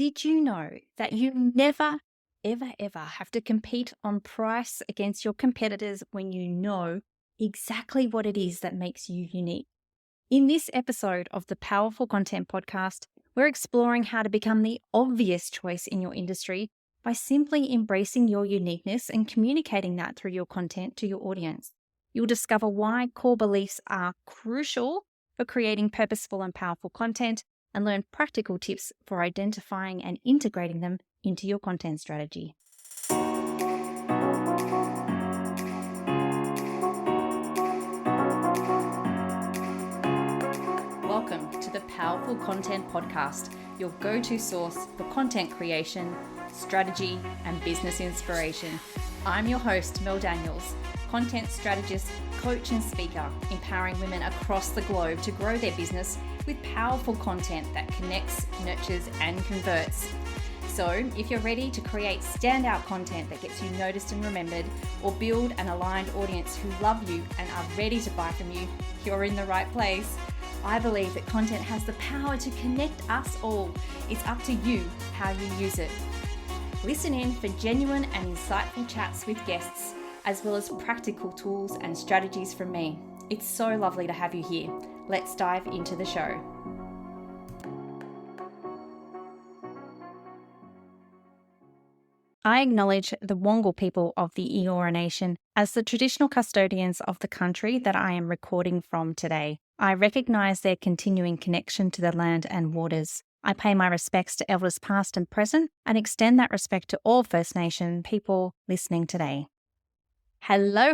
Did you know that you never, ever have to compete on price against your competitors when you know exactly what it is that makes you unique? In this episode of the Powerful Content Podcast, we're exploring how to become the obvious choice in your industry by simply embracing your uniqueness and communicating that through your content to your audience. You'll discover why core beliefs are crucial for creating purposeful and powerful content, and learn practical tips for identifying and integrating them into your content strategy. Welcome to the Powerful Content Podcast, your go-to source for content creation, strategy, and business inspiration. I'm your host, Mel Daniels, content strategist, coach, and speaker, empowering women across the globe to grow their business with powerful content that connects, nurtures, and converts. So if you're ready to create standout content that gets you noticed and remembered, or build an aligned audience who love you and are ready to buy from you, you're in the right place. I believe that content has the power to connect us all. It's up to you how you use it. Listen in for genuine and insightful chats with guests, as well as practical tools and strategies from me. It's so lovely to have you here. Let's dive into the show. I acknowledge the Wongal people of the Eora Nation as the traditional custodians of the country that I am recording from today. I recognise their continuing connection to the land and waters. I pay my respects to elders past and present and extend that respect to all First Nation people listening today. Hello,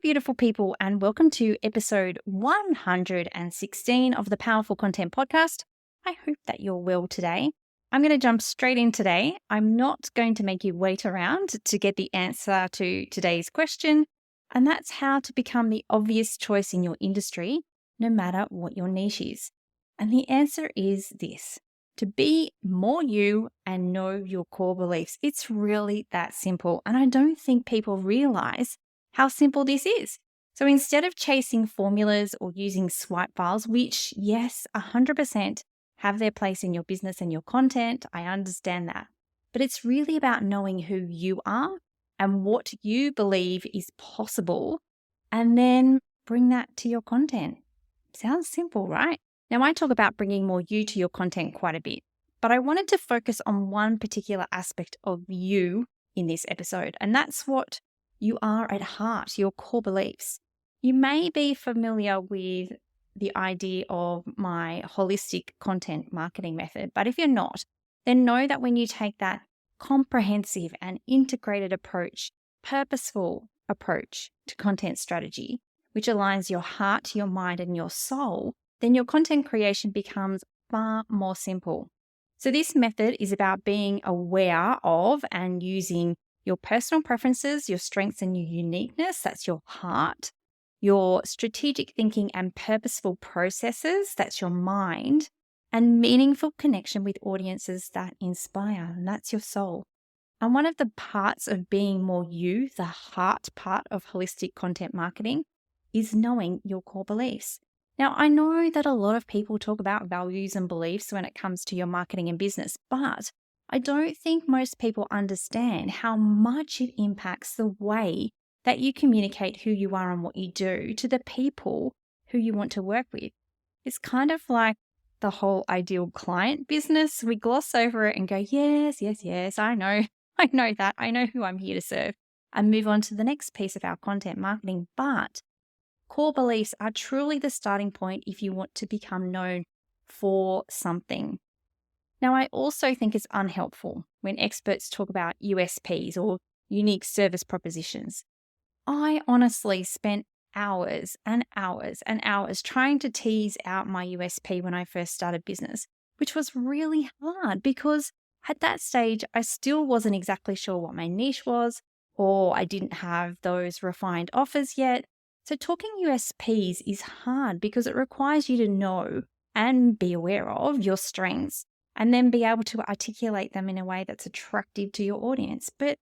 beautiful people, and welcome to episode 116 of the Powerful Content Podcast. I hope that you're well today. I'm going to jump straight in today. I'm not going to make you wait around to get the answer to today's question, and that's how to become the obvious choice in your industry, no matter what your niche is. And the answer is this: to be more you and know your core beliefs. It's really that simple, and I don't think people realize how simple this is. So instead of chasing formulas or using swipe files, which, yes, 100% have their place in your business and your content, I understand that. But it's really about knowing who you are and what you believe is possible, and then bring that to your content. Sounds simple, right? Now, I talk about bringing more you to your content quite a bit, but I wanted to focus on one particular aspect of you in this episode, and that's what you are at heart, your core beliefs. You may be familiar with the idea of my holistic content marketing method, but if you're not, then know that when you take that comprehensive and integrated approach, purposeful approach to content strategy, which aligns your heart, your mind, and your soul, then your content creation becomes far more simple. So this method is about being aware of and using your personal preferences, your strengths, and your uniqueness, that's your heart, your strategic thinking and purposeful processes, that's your mind, and meaningful connection with audiences that inspire, and that's your soul. And one of the parts of being more you, the heart part of holistic content marketing, is knowing your core beliefs. Now, I know that a lot of people talk about values and beliefs when it comes to your marketing and business, but I don't think most people understand how much it impacts the way that you communicate who you are and what you do to the people who you want to work with. It's kind of like the whole ideal client business. We gloss over it and go, yes, I know that. I know who I'm here to serve, and move on to the next piece of our content marketing. But core beliefs are truly the starting point if you want to become known for something. Now, I also think it's unhelpful when experts talk about USPs or unique service propositions. I honestly spent hours and hours and hours trying to tease out my USP when I first started business, which was really hard because at that stage, I still wasn't exactly sure what my niche was, or I didn't have those refined offers yet. So talking USPs is hard because it requires you to know and be aware of your strengths, and then be able to articulate them in a way that's attractive to your audience. But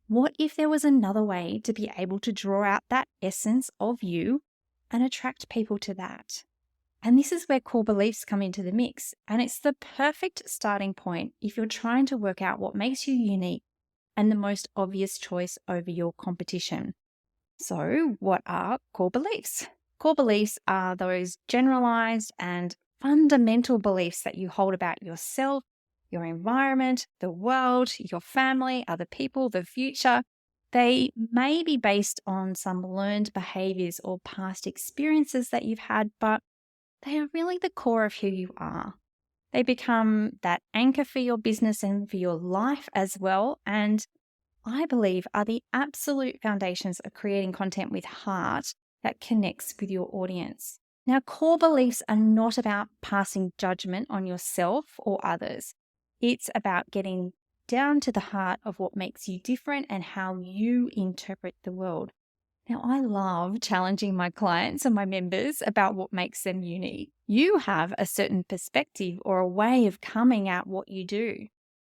what if there was another way to be able to draw out that essence of you and attract people to that? And this is where core beliefs come into the mix. And it's the perfect starting point if you're trying to work out what makes you unique and the most obvious choice over your competition. So, what are core beliefs? Core beliefs are those generalized and fundamental beliefs that you hold about yourself, your environment, the world, your family, other people, the future. They may be based on some learned behaviors or past experiences that you've had, but they are really the core of who you are. They become that anchor for your business and for your life as well. And I believe are the absolute foundations of creating content with heart that connects with your audience. Now, core beliefs are not about passing judgment on yourself or others. It's about getting down to the heart of what makes you different and how you interpret the world. Now, I love challenging my clients and my members about what makes them unique. You have a certain perspective or a way of coming at what you do.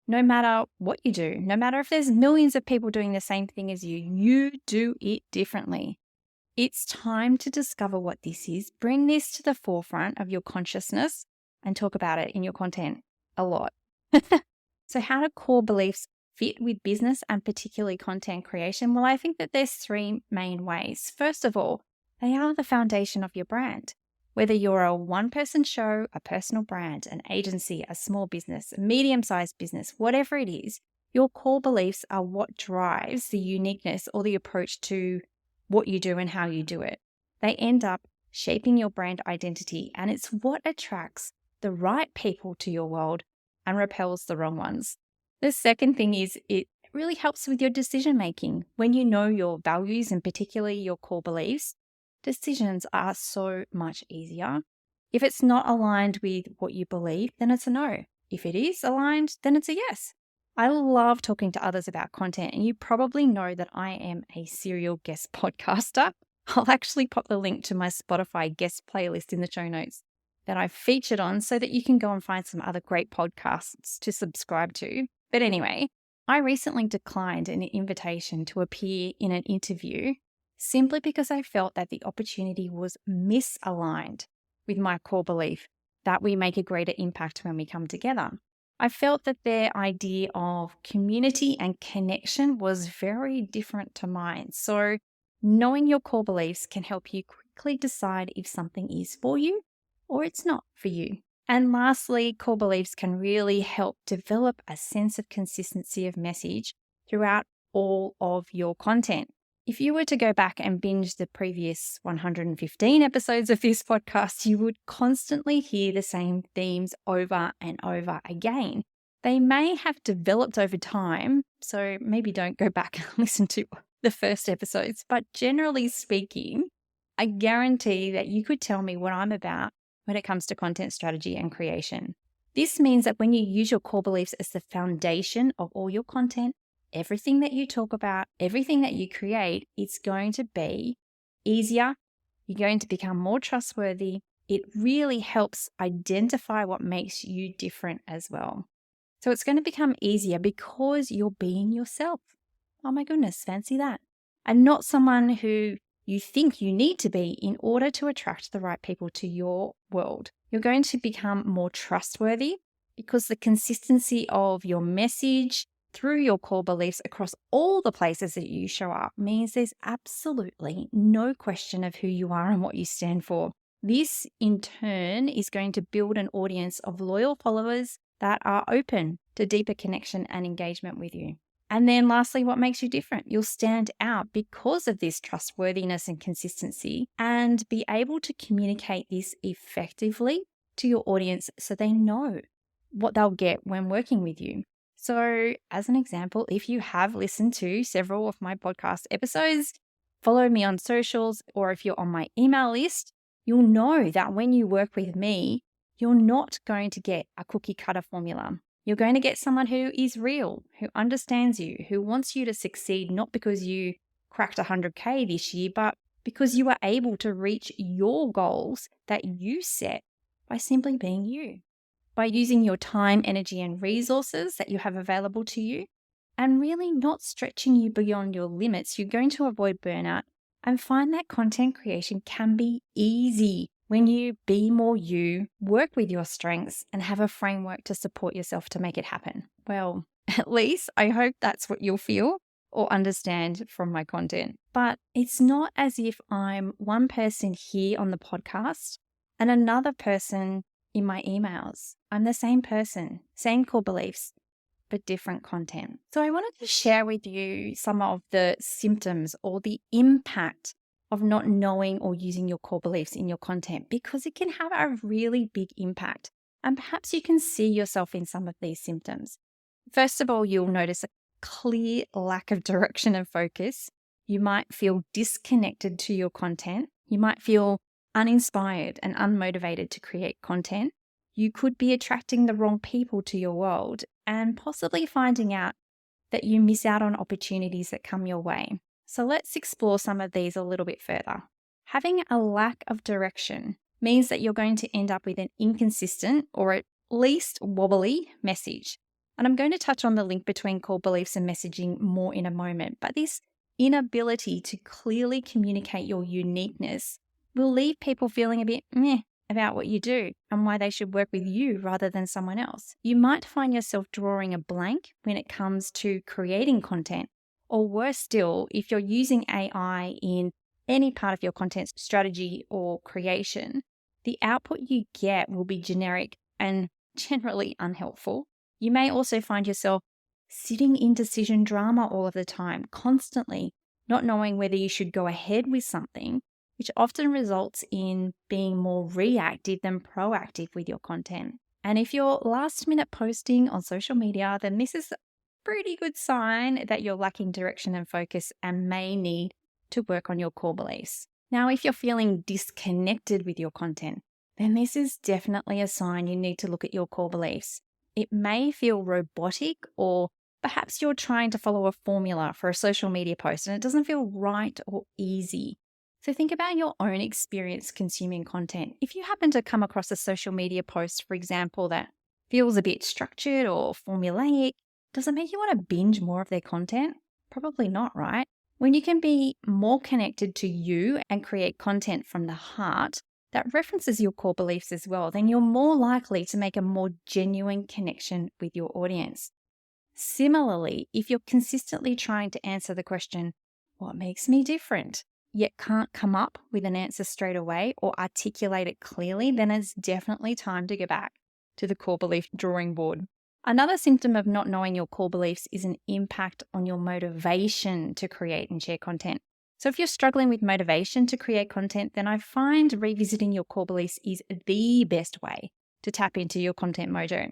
No matter what you do, no matter if there's millions of people doing the same thing as you, you do it differently. It's time to discover what this is, bring this to the forefront of your consciousness, and talk about it in your content a lot. So how do core beliefs fit with business and particularly content creation? Well, I think that there's three main ways. First of all, they are the foundation of your brand. Whether you're a one-person show, a personal brand, an agency, a small business, a medium-sized business, whatever it is, your core beliefs are what drives the uniqueness or the approach to what you do and how you do it. They end up shaping your brand identity, and it's what attracts the right people to your world and repels the wrong ones. The second thing is it really helps with your decision making. When you know your values and particularly your core beliefs, decisions are so much easier. If it's not aligned with what you believe, then it's a no. If it is aligned, then it's a yes. I love talking to others about content, and you probably know that I am a serial guest podcaster. I'll actually pop the link to my Spotify guest playlist in the show notes that I've featured on so that you can go and find some other great podcasts to subscribe to. But anyway, I recently declined an invitation to appear in an interview simply because I felt that the opportunity was misaligned with my core belief that we make a greater impact when we come together. I felt that their idea of community and connection was very different to mine. So knowing your core beliefs can help you quickly decide if something is for you or it's not for you. And lastly, core beliefs can really help develop a sense of consistency of message throughout all of your content. If you were to go back and binge the previous 115 episodes of this podcast, you would constantly hear the same themes over and over again. They may have developed over time, so maybe don't go back and listen to the first episodes, but generally speaking, I guarantee that you could tell me what I'm about when it comes to content strategy and creation. This means that when you use your core beliefs as the foundation of all your content, everything that you talk about, everything that you create, it's going to be easier. You're going to become more trustworthy. It really helps identify what makes you different as well. So it's going to become easier because you're being yourself. Oh my goodness, fancy that. And not someone who you think you need to be in order to attract the right people to your world. You're going to become more trustworthy because the consistency of your message through your core beliefs across all the places that you show up means there's absolutely no question of who you are and what you stand for. This, in turn, is going to build an audience of loyal followers that are open to deeper connection and engagement with you. And then lastly, what makes you different? You'll stand out because of this trustworthiness and consistency and be able to communicate this effectively to your audience so they know what they'll get when working with you. So as an example, if you have listened to several of my podcast episodes, follow me on socials, or if you're on my email list, you'll know that when you work with me, you're not going to get a cookie cutter formula. You're going to get someone who is real, who understands you, who wants you to succeed, not because you cracked 100K this year, but because you are able to reach your goals that you set by simply being you, by using your time, energy, and resources that you have available to you, and really not stretching you beyond your limits. You're going to avoid burnout and find that content creation can be easy When you be more you, work with your strengths, and have a framework to support yourself to make it happen. Well, at least I hope that's what you'll feel or understand from my content. But it's not as if I'm one person here on the podcast and another person in my emails. I'm the same person, same core beliefs, but different content. So I wanted to share with you some of the symptoms or the impact of not knowing or using your core beliefs in your content, because it can have a really big impact. And perhaps you can see yourself in some of these symptoms. First of all, you'll notice a clear lack of direction and focus. You might feel disconnected to your content. You might feel uninspired and unmotivated to create content. You could be attracting the wrong people to your world and possibly finding out that you miss out on opportunities that come your way. So let's explore some of these a little bit further. Having a lack of direction means that you're going to end up with an inconsistent or at least wobbly message. And I'm going to touch on the link between core beliefs and messaging more in a moment, but this inability to clearly communicate your uniqueness will leave people feeling a bit meh about what you do and why they should work with you rather than someone else. You might find yourself drawing a blank when it comes to creating content, or worse still, if you're using AI in any part of your content strategy or creation, the output you get will be generic and generally unhelpful. You may also find yourself sitting in decision drama all of the time, constantly not knowing whether you should go ahead with something, which often results in being more reactive than proactive with your content. And if you're last minute posting on social media, then this is a pretty good sign that you're lacking direction and focus and may need to work on your core beliefs. Now, if you're feeling disconnected with your content, then this is definitely a sign you need to look at your core beliefs. It may feel robotic, or perhaps you're trying to follow a formula for a social media post and it doesn't feel right or easy. So think about your own experience consuming content. If you happen to come across a social media post, for example, that feels a bit structured or formulaic, does it make you want to binge more of their content? Probably not, right? When you can be more connected to you and create content from the heart that references your core beliefs as well, then you're more likely to make a more genuine connection with your audience. Similarly, if you're consistently trying to answer the question, what makes me different, yet can't come up with an answer straight away or articulate it clearly, then it's definitely time to go back to the core belief drawing board. Another symptom of not knowing your core beliefs is an impact on your motivation to create and share content. So if you're struggling with motivation to create content, then I find revisiting your core beliefs is the best way to tap into your content mojo.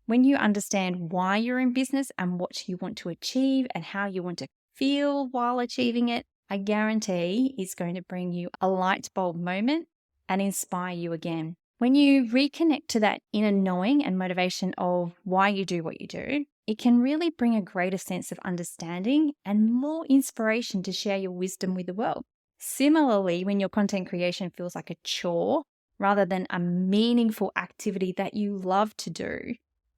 When you understand why you're in business and what you want to achieve and how you want to feel while achieving it, I guarantee it's going to bring you a light bulb moment and inspire you again. When you reconnect to that inner knowing and motivation of why you do what you do, it can really bring a greater sense of understanding and more inspiration to share your wisdom with the world. Similarly, when your content creation feels like a chore rather than a meaningful activity that you love to do,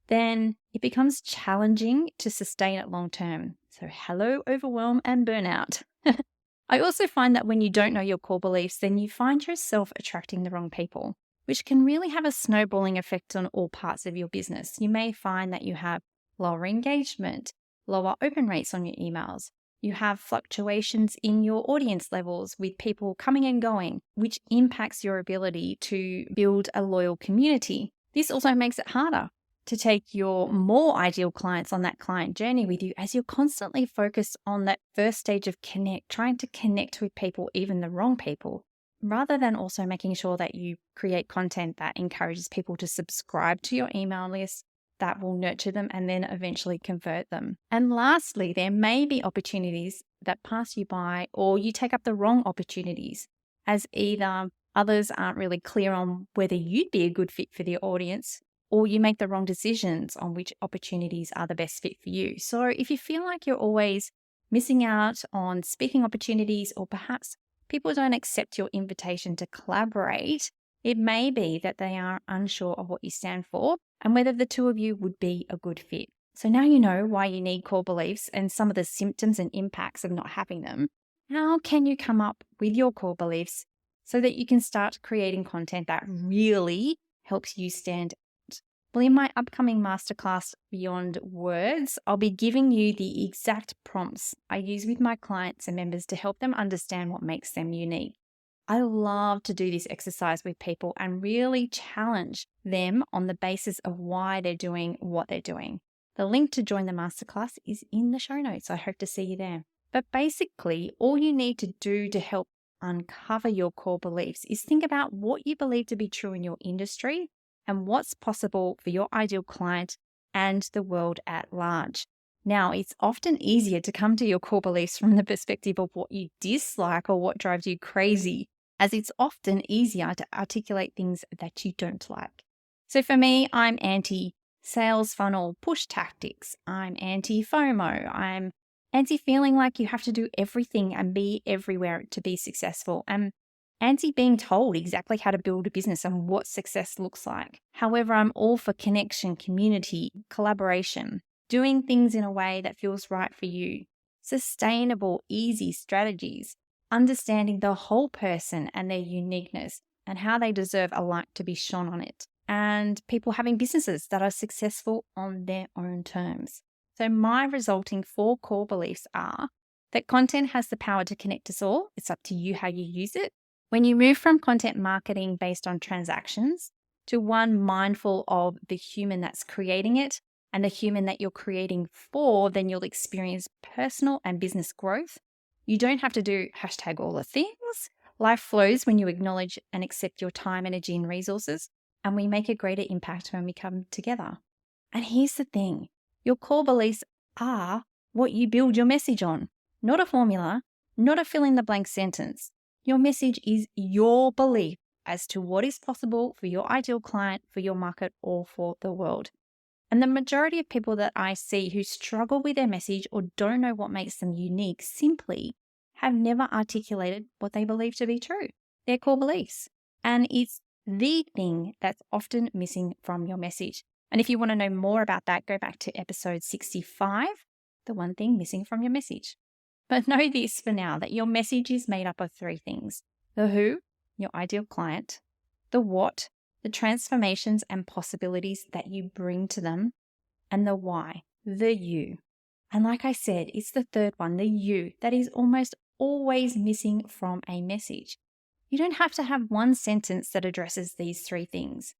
then it becomes challenging to sustain it long term. So hello, overwhelm and burnout. I also find that when you don't know your core beliefs, then you find yourself attracting the wrong people, which can really have a snowballing effect on all parts of your business. You may find that you have lower engagement, lower open rates on your emails. You have fluctuations in your audience levels with people coming and going, which impacts your ability to build a loyal community. This also makes it harder to take your more ideal clients on that client journey with you, as you're constantly focused on that first stage of connect, trying to connect with people, even the wrong people, rather than also making sure that you create content that encourages people to subscribe to your email list, that will nurture them and then eventually convert them. And lastly, there may be opportunities that pass you by, or you take up the wrong opportunities, as either others aren't really clear on whether you'd be a good fit for the audience, or you make the wrong decisions on which opportunities are the best fit for you. So if you feel like you're always missing out on speaking opportunities, or perhaps people don't accept your invitation to collaborate, it may be that they are unsure of what you stand for and whether the two of you would be a good fit. So now you know why you need core beliefs and some of the symptoms and impacts of not having them. How can you come up with your core beliefs so that you can start creating content that really helps you stand out. Well, in my upcoming masterclass, Beyond Words, I'll be giving you the exact prompts I use with my clients and members to help them understand what makes them unique. I love to do this exercise with people and really challenge them on the basis of why they're doing what they're doing. The link to join the masterclass is in the show notes. I hope to see you there. But basically, all you need to do to help uncover your core beliefs is think about what you believe to be true in your industry and what's possible for your ideal client and the world at large. Now, it's often easier to come to your core beliefs from the perspective of what you dislike or what drives you crazy, as it's often easier to articulate things that you don't like. So for me, I'm anti-sales funnel push tactics. I'm anti-FOMO. I'm anti-feeling like you have to do everything and be everywhere to be successful. I'm anti-being told exactly how to build a business and what success looks like. However, I'm all for connection, community, collaboration, doing things in a way that feels right for you, sustainable, easy strategies, understanding the whole person and their uniqueness and how they deserve a light to be shone on it, and people having businesses that are successful on their own terms. So my resulting 4 core beliefs are that content has the power to connect us all. It's up to you how you use it. When you move from content marketing based on transactions to one mindful of the human that's creating it and the human that you're creating for, then you'll experience personal and business growth. You don't have to do #all the things. Life flows when you acknowledge and accept your time, energy, and resources, and we make a greater impact when we come together. And here's the thing. Your core beliefs are what you build your message on, not a formula, not a fill-in-the-blank sentence. Your message is your belief as to what is possible for your ideal client, for your market, or for the world. And the majority of people that I see who struggle with their message or don't know what makes them unique simply have never articulated what they believe to be true, their core beliefs. And it's the thing that's often missing from your message. And if you want to know more about that, go back to episode 65, the one thing missing from your message. But know this for now, that your message is made up of 3 things: the who, your ideal client; the what, the transformations and possibilities that you bring to them; and the why, the you. And like I said, it's the 3rd one, the you, that is almost always missing from a message. You don't have to have one sentence that addresses these 3 things.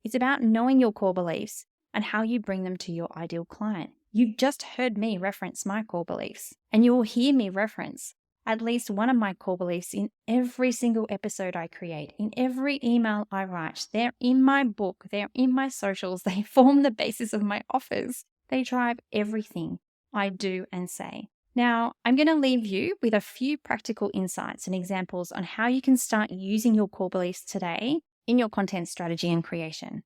It's about knowing your core beliefs and how you bring them to your ideal client. You've just heard me reference my core beliefs, and you will hear me reference at least one of my core beliefs in every single episode I create, in every email I write. They're in my book, they're in my socials, they form the basis of my offers. They drive everything I do and say. Now, I'm going to leave you with a few practical insights and examples on how you can start using your core beliefs today in your content strategy and creation.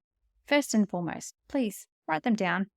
First and foremost, please write them down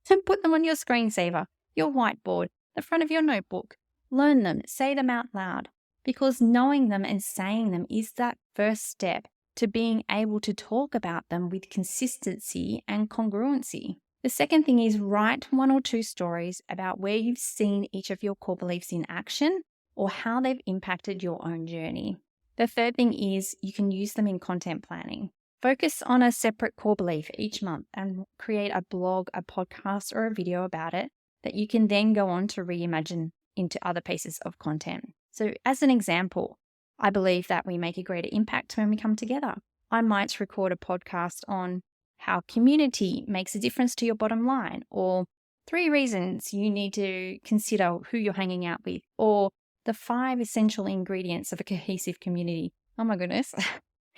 and put them on your screensaver, your whiteboard, the front of your notebook. Learn them, say them out loud, because knowing them and saying them is that first step to being able to talk about them with consistency and congruency. The second thing is write 1 or 2 stories about where you've seen each of your core beliefs in action or how they've impacted your own journey. The third thing is you can use them in content planning. Focus on a separate core belief each month and create a blog, a podcast, or a video about it that you can then go on to reimagine into other pieces of content. So as an example, I believe that we make a greater impact when we come together. I might record a podcast on how community makes a difference to your bottom line, or 3 reasons you need to consider who you're hanging out with, or the 5 essential ingredients of a cohesive community. Oh my goodness.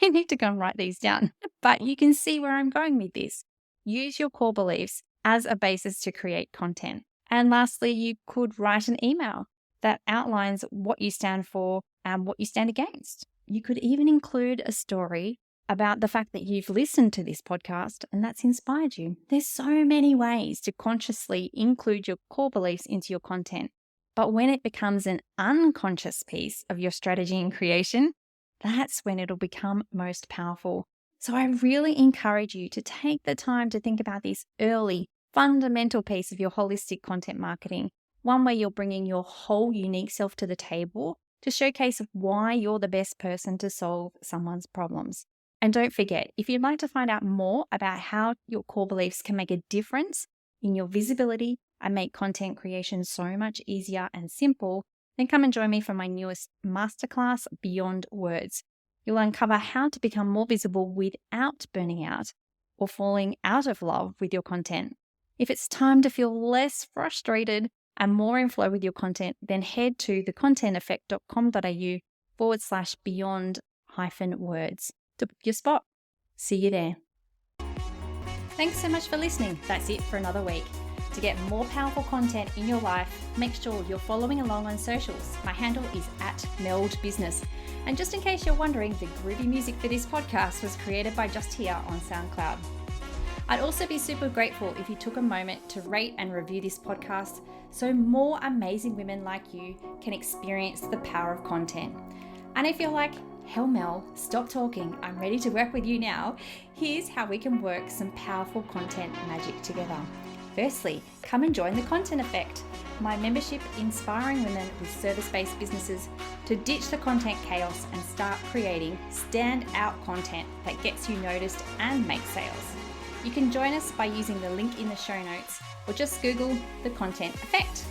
I need to go and write these down. But you can see where I'm going with this. Use your core beliefs as a basis to create content. And lastly, you could write an email that outlines what you stand for and what you stand against. You could even include a story about the fact that you've listened to this podcast and that's inspired you. There's so many ways to consciously include your core beliefs into your content. But when it becomes an unconscious piece of your strategy and creation, that's when it'll become most powerful. So I really encourage you to take the time to think about this early, fundamental piece of your holistic content marketing, one where you're bringing your whole unique self to the table to showcase why you're the best person to solve someone's problems. And don't forget, if you'd like to find out more about how your core beliefs can make a difference in your visibility and make content creation so much easier and simple, then come and join me for my newest masterclass, Beyond Words. You'll uncover how to become more visible without burning out or falling out of love with your content. If it's time to feel less frustrated and more in flow with your content, then head to thecontenteffect.com.au/beyond-words to book your spot. See you there. Thanks so much for listening. That's it for another week. To get more powerful content in your life, make sure you're following along on socials. My handle is @meldbusiness. And just in case you're wondering, the groovy music for this podcast was created by Just Here on SoundCloud. I'd also be super grateful if you took a moment to rate and review this podcast so more amazing women like you can experience the power of content. And if you're like, hell Mel, stop talking, I'm ready to work with you now, here's how we can work some powerful content magic together. Firstly, come and join the Content Effect, my membership inspiring women with service-based businesses to ditch the content chaos and start creating stand-out content that gets you noticed and makes sales. You can join us by using the link in the show notes or just Google the Content Effect.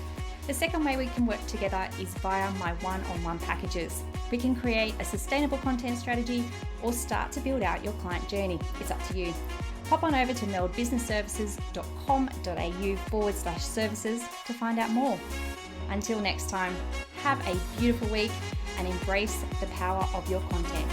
The second way we can work together is via my one-on-one packages. We can create a sustainable content strategy or start to build out your client journey. It's up to you. Hop on over to meldbusinessservices.com.au/services to find out more. Until next time, have a beautiful week and embrace the power of your content.